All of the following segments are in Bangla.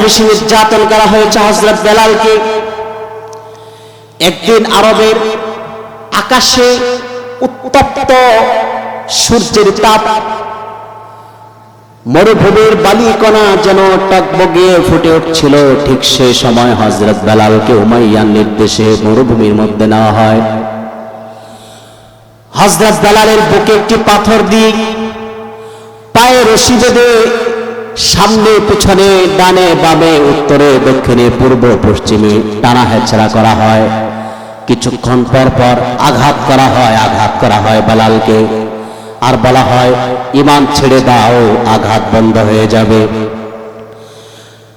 বেশি নির্যাতন করা হয়েছে হযরত বেলালকে। একদিন আরবের আকাশে উত্তপ্ত সূর্যের তাপ, মরুভূমির বালিকণা যেন টকবগিয়ে ফুটে উঠছিল। ঠিক সেই সময় হযরত বেলালকে উমাইয়ার নির্দেশে মরুভূমির মধ্যে নেওয়া হয়। হযরত বেলালের বুকে একটি পাথর দিয়ে পায়ে রশি বেঁধে সামনে পিছনে ডানে বামে উত্তরে দক্ষিণে পূর্ব পশ্চিমে টানা হেঁচড়া করা হয়। কিছুক্ষণ পর পর আঘাত করা হয় বেলালকে, আর বলা হয় ঈমান ছেড়ে দাও, আঘাত বন্ধ হয়ে যাবে।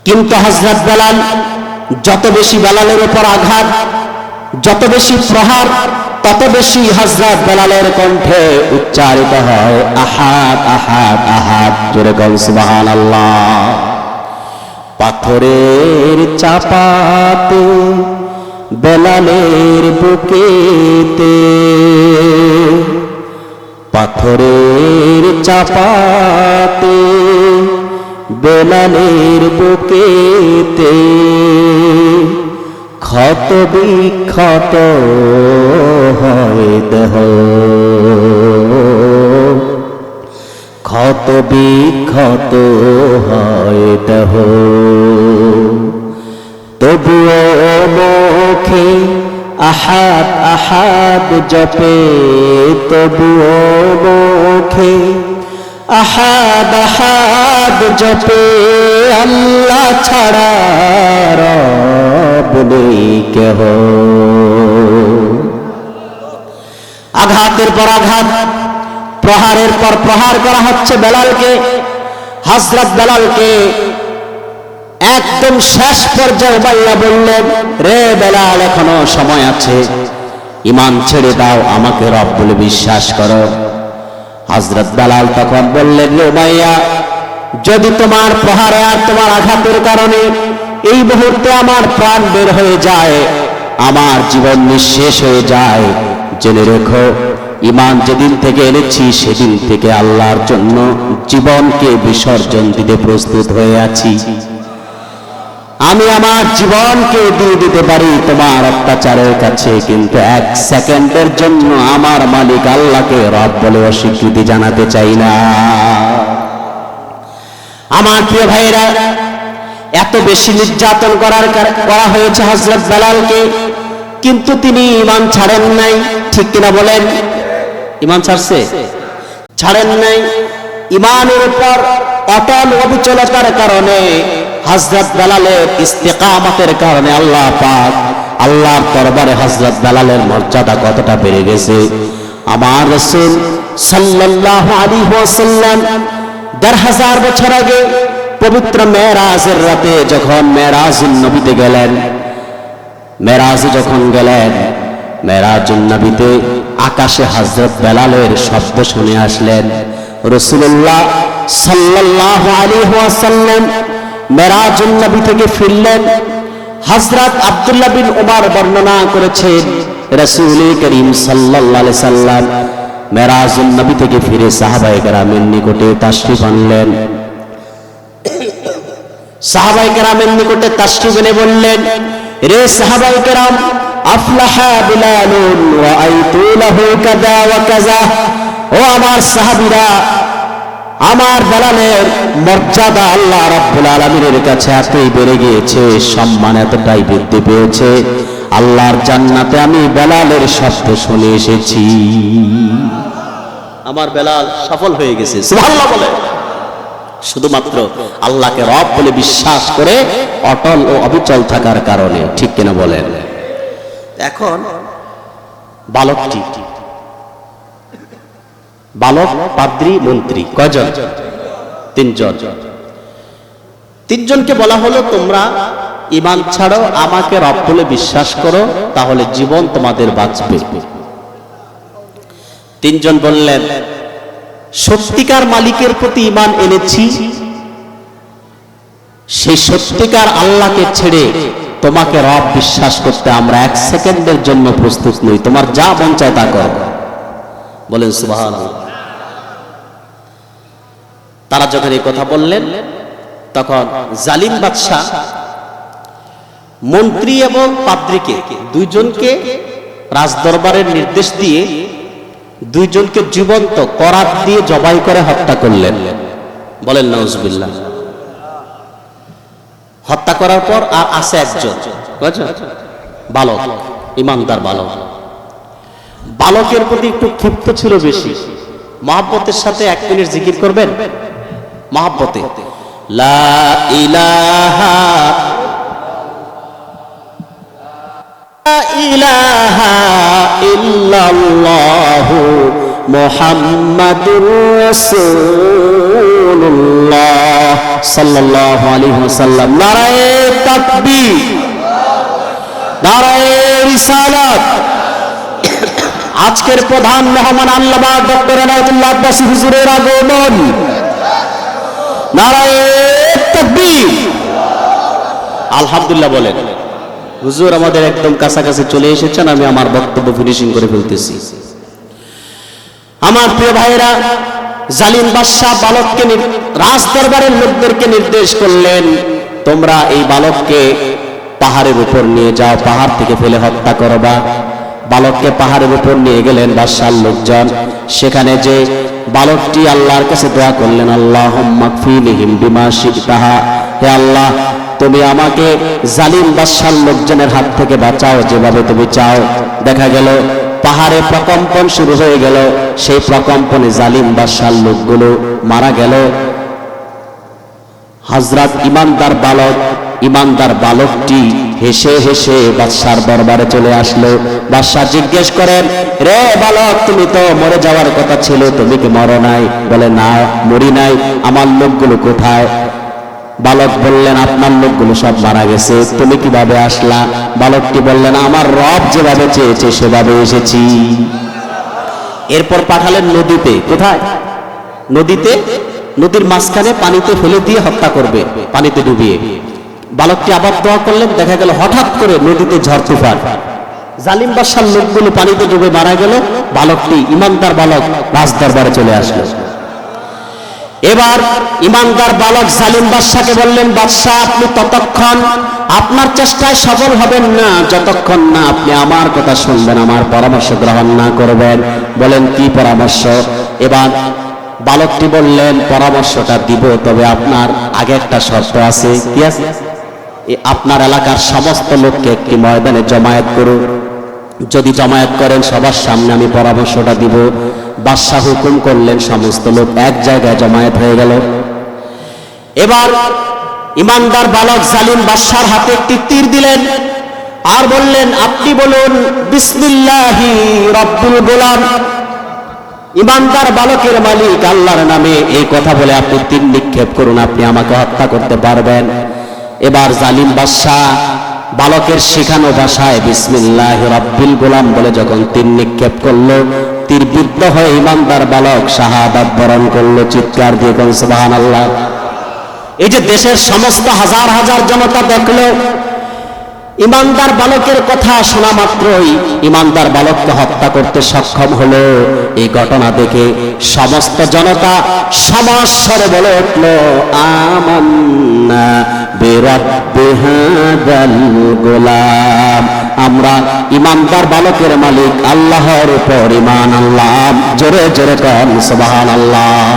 কিন্তু হযরত বেলাল, যত বেশি বেলালের উপর আঘাত, যত বেশি প্রহার, তত বেশি হযরত বেলালের কণ্ঠে উচ্চারিত হয় আহাদ আহাদ আহাদ। জোরে বল সুবহানাল্লাহ। পাথরের চাপাতে বেলালের বুকেতে, পাথরের চাপাতে বেলালের বুকেতে, ক্ষত বিক্ষত হয় দেহ, ক্ষত বিক্ষত হয় দেহ। তবুও মুখে আহাদ আহাদ জপে, তবুও মুখে আহাদ আহাদ জপে, আল্লাহ ছাড়া রব নেই কেহ। আঘাতের পর আঘাত, প্রহারের পর প্রহার করা হচ্ছে বেলালকে। হযরত বেলালকে একদম শেষ পর্যায়ে উমাইয়া বললেন, রে বেলাল, এখনো সময় আছে, ঈমান ছেড়ে দাও, আমাকে রব বলে বিশ্বাস করো। হযরত বেলাল তখন বললেন, রে উমাইয়া, যদি তোমার প্রহারে আর তোমার আঘাতের কারণে এই মুহূর্তে আমার প্রাণ বের হয়ে যায়, আমার জীবন নিঃশেষ হয়ে যায়, জেনে রেখো, ঈমান যেদিন থেকে এনেছি সেদিন থেকে আল্লাহর জন্য জীবনকে বিসর্জন দিতে প্রস্তুত হয়ে আছি। আমি আমার জীবনকে দিয়ে দিতে পারি তোমার অত্যাচারের কাছে, কিন্তু এক সেকেন্ডের জন্য আমার মালিক আল্লাহকে রব বলে অস্বীকৃতি জানাতে চাই না। আমার প্রিয় ভাইরা, এত বেশি নির্যাতন করা হয়েছে হযরত বেলালকে, কিন্তু তিনি ঈমান ছাড়েন নাই। ঠিক কিনা বলেন? ঈমান ছাড়ছে? ছাড়েন নাই। ঈমানের উপর অটল অবিচলতার কারণে, হযরত বেলালের ইস্তেকামতের কারণে আল্লাহ পাক, আল্লাহর দরবারে হযরত বেলালের মর্যাদা কতটা বেড়ে গেছে। আমার রাসূল সাল্লাল্লাহু আলাইহি ওয়াসাল্লাম ১৫০০ বছর আগে পবিত্র মেরাজের রাতে যখন মেরাজুন নবীতে গেলেন, মেরাজে যখন গেলেন, মেরাজুন নবীতে আকাশে হযরত বেলালের শব্দ শুনে আসলেন। রাসূলুল্লাহ সাল্লাল্লাহু আলাইহি ওয়াসাল্লাম মেরাজুন নবী থেকে ফিরলেন। হযরত আব্দুল্লাহ বিন উমর বর্ণনা করেছেন, রাসূল করিম সাল্লাল্লাহু আলাইহি সাল্লাম মেরাজুন নবী থেকে ফিরে সাহাবায়ে কেরামের নিকটে তাশরিফ আনলেন। সাহাবায়ে কেরামের নিকটে তাশরিফ এনে বললেন, রে সাহাবায়ে কেরাম, আফলাহা বিলালুন ওয়া আইতু লাহু কাযা ওয়া কাযা। ও আমার সাহাবীরা, আমার বেলালের মর্যাদা আল্লাহ রাব্বুল আলামিনের কাছে এতই বেড়ে গিয়েছে, সম্মান এতটাই বৃদ্ধি পেয়েছে, আল্লাহর জান্নাতে আমি বেলালের শব্দ শুনে এসেছি। আমার বেলাল সফল হয়ে গেছে, সুবহানাল্লাহ বলে। শুধুমাত্র আল্লাহকে রব বলে বিশ্বাস করে অটল ও অবিচল থাকার কারণে। ঠিক কিনা বলেন? এখন বালকটি, বালক, পাদ্রী, মন্ত্রী কয়জন? তিনজন। তিনজনকে বলা হলো, তোমরা ঈমান ছাড়ো, আমাকে রব বলে বিশ্বাস করো, তাহলে জীবন তোমাদের বাঁচবে। তিনজন বললেন, সত্যিকার মালিকের প্রতি ঈমান এনেছি, সেই সত্যিকার আল্লাহকে ছেড়ে তোমাকে রব বিশ্বাস করতে আমরা এক সেকেন্ডের জন্য প্রস্তুত নই, তোমার যা মন চায় তা করো। বলেন সুবহানাল্লাহ। তারা যখন এই কথা বললেন, তখন জালিম বাদশাহ মন্ত্রী এবং পাদ্রীকে দুইজনকে রাজদরবারের নির্দেশ দিয়ে দুইজনকে জীবন্ত করাত দিয়ে জবাই করে হত্যা করলেন। বলেন নাউজুবিল্লাহ। হত্যা করার পর আর আছে একজন বালক, ইমানদার বালক। বালকের প্রতি একটু ক্ষিপ্ত ছিল বেশি। মহব্বতের সাথে 1 মিনিট জিকির করবেন মহব্বতে, লা ইলাহা ইলাহা ইল্লাল্লাহু মুহাম্মাদুর রাসূলুল্লাহ সাল্লাল্লাহু আলাইহি ওয়াসাল্লাম। নারায়ে তাকবীর, নারায়ে রিসালাত। আজকের প্রধান মেহমান আল্লামা ডক্টর এনায়েতুল্লাহ আব্বাসী হুজুরের আগমন। নারায়ে তাকবীর। আলহামদুলিল্লাহ বলেন। হুজুর আমাদের একদম কাছাকাছি চলে এসেছেন, আমি আমার বক্তব্য ফিনিশিং করে ফেলতেছি। আমার প্রিয় ভাইয়েরা, জালিম বাদশাহ বালককে রাজদরবারের লোকদেরকে নির্দেশ করলেন, তোমরা এই বালককে পাহাড়ের উপর নিয়ে যাও, পাহাড় থেকে ফেলে হত্যা করবা। বালককে পাহাড়ের উপর নিয়ে গেলেন বাদশার লোকজন। সেখানে যে বালকটি আল্লাহর কাছে দোয়া করলেন, আল্লাহুম্মা কফিনিহিম বিমা শি'তা, হে আল্লাহ তুমি আমাকে জালিম বাদশার লোকজনের হাত থেকে বাঁচাও যেভাবে তুমি চাও। দেখা গেল পাহাড়ে প্রকম্পন শুরু হয়ে গেল। সেই প্রকম্পনে জালিম বাদশার লোকগুলো মারা গেল। হযরত ইমানদার বালকটি হেসে হেসে বাদশার দরবারে চলে আসলো। বাদশা জিজ্ঞেস করেন, রে বালক, তুমি তো মরে যাওয়ার কথা ছিল, তুমি কি মরো নাই? বলে, না মরি নাই। আমার লোকগুলো কোথায়? বালক বললেন, আপনার লোকগুলো সব মারা গেছে, তুমি কিভাবে আসলা? বালকটি বললেন, আমার রব যেভাবে চেয়েছে সেভাবে এসেছি। এরপর পাঠালেন নদীতে। কোথায়? নদীতে। নদীর মাঝখানে পানিতে ফেলে দিয়ে হত্যা করবে, পানিতে ডুবিয়ে। বালকটি আবার দোয়া করলেন। দেখা গেল হঠাৎ করে নদীতে ঝড় তুফান, জালিম বাদশার লোকগুলো পানিতে ডুবে মারা গেল। বালকটি, ইমানদার বালক, রাজদরবারে চলে আসলো। এবার ইমানদার বালক জালিম বাদশাকে বললেন, বাদশা আপনি ততক্ষণ আপনার চেষ্টায় সফল হবেন না যতক্ষণ না আপনি আমার কথা শুনবেন, আমার পরামর্শ গ্রহণ না করবেন। বলেন কি পরামর্শ? এবার বালকটি বললেন, পরামর্শটা দিব, তবে আপনার আগে একটা শর্ত আছে। কি আছে? আপনার এলাকার সমস্ত লোককে একটি ময়দানে জমায়েত করুন। যদি জমায়েত করেন সবার সামনে আমি পরামর্শটা দিব। বাদশাহ হুকুম করলেন, সমস্ত লোক এক জায়গায় জমায়েত হয়ে গেল। এবার ইমানদার বালক জালিম বাদশার হাতে একটি তীর দিলেন আর বললেন, আপনি বলুন বিসমিল্লাহি রব্বুল গোলাম। ইমানদার বালকের মালিক আল্লাহর নামে এই কথা বলে আপনি তীর নিক্ষেপ করুন, আপনি আমাকে হত্যা করতে পারবেন। এবার জালিম বাদশাহ বালকের শেখানো ভাষায় বিসমিল্লাহি রব্বিল গোলাম বলে যখন তীর নিক্ষেপ করলো, তীর বিদ্ধ হয়ে ইমানদার বালক শাহাদাত বরণ করলো। চিৎকার দিয়ে কোন সুবহানাল্লাহ। এই যে দেশের সমস্ত হাজার হাজার জনতা দেখলো, ইমানদার বালকের কথা শোনা মাত্রই ইমানদার বালককে হত্যা করতে সক্ষম হলো। এই ঘটনা দেখে সমস্ত জনতা সমস্বরে বলে উঠল, আমান্না বিরাব্বি হাযাল গোলাম। আমরা ইমানদার বালকের মালিক আল্লাহর উপর ঈমান আনলাম। জোরে জোরে কোন সুবহানাল্লাহ।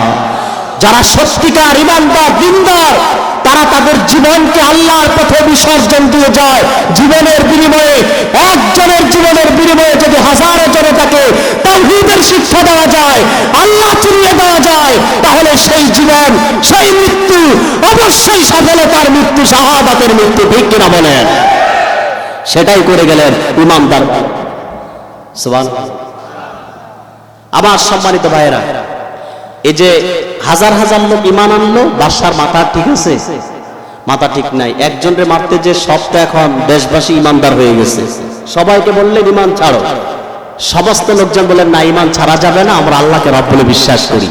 যারা সত্যিকার ইমানদার দিনদার, তারা তাদের জীবনকে আল্লাহর পথে বিসর্জন দিয়ে যায়। জীবনের বিনিময়ে, একজনের জীবনের বিনিময়ে যদি হাজারো জনতাকে তাওহীদের শিক্ষা দেওয়া যায়, আল্লাহ চিনিয়ে দেওয়া যায়, তাহলে সেই জীবন, সেই মৃত্যু অবশ্যই সফলতার মৃত্যু, শাহাদাতের মৃত্যু। ঠিক কিনা বলেন? সেটাই করে গেলেন ইমানদার। সুবহানাল্লাহ। আমার সম্মানিত ভাইয়েরা, এই যে হাজার হাজার লোক ইমান আনলো, বাদশার মাথা ঠিক আছে? মাথা ঠিক নাই। একজনের মারতে যে সবটা এখন দেশবাসী ইমানদার হয়ে গেছে। সবাইকে বললেন ইমান ছাড়ো। সমস্ত লোকজন বললেন না, ইমান ছাড়া যাবে না, আমরা আল্লাহকে রব বলে বিশ্বাস করি।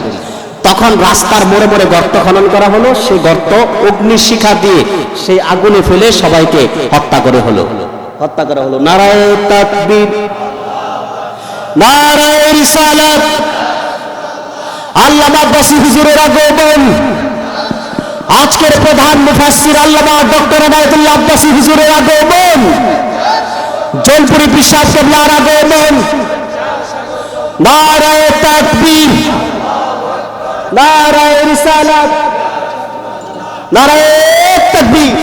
তখন রাস্তার মোড়ে মোড়ে গর্ত খনন করা হলো। সেই গর্ত অগ্নিশিখা দিয়ে সেই আগুনে ফেলে সবাইকে হত্যা করা হলো। নারায়ে তাকবীর, নারায়ে রিসালাত। আল্লামা আব্বাসী হুজুরের আগমন। আজকের প্রধান মুফাসসির আল্লামা ডক্টর ইনায়েতুল্লাহ আব্বাসী হুজুরের আগমন, জলপুরি পিসাব কেবলার আগমন, নারায়ে তাকবীর, নারায়ে রিসালাত, নারায়ে তাকবীর।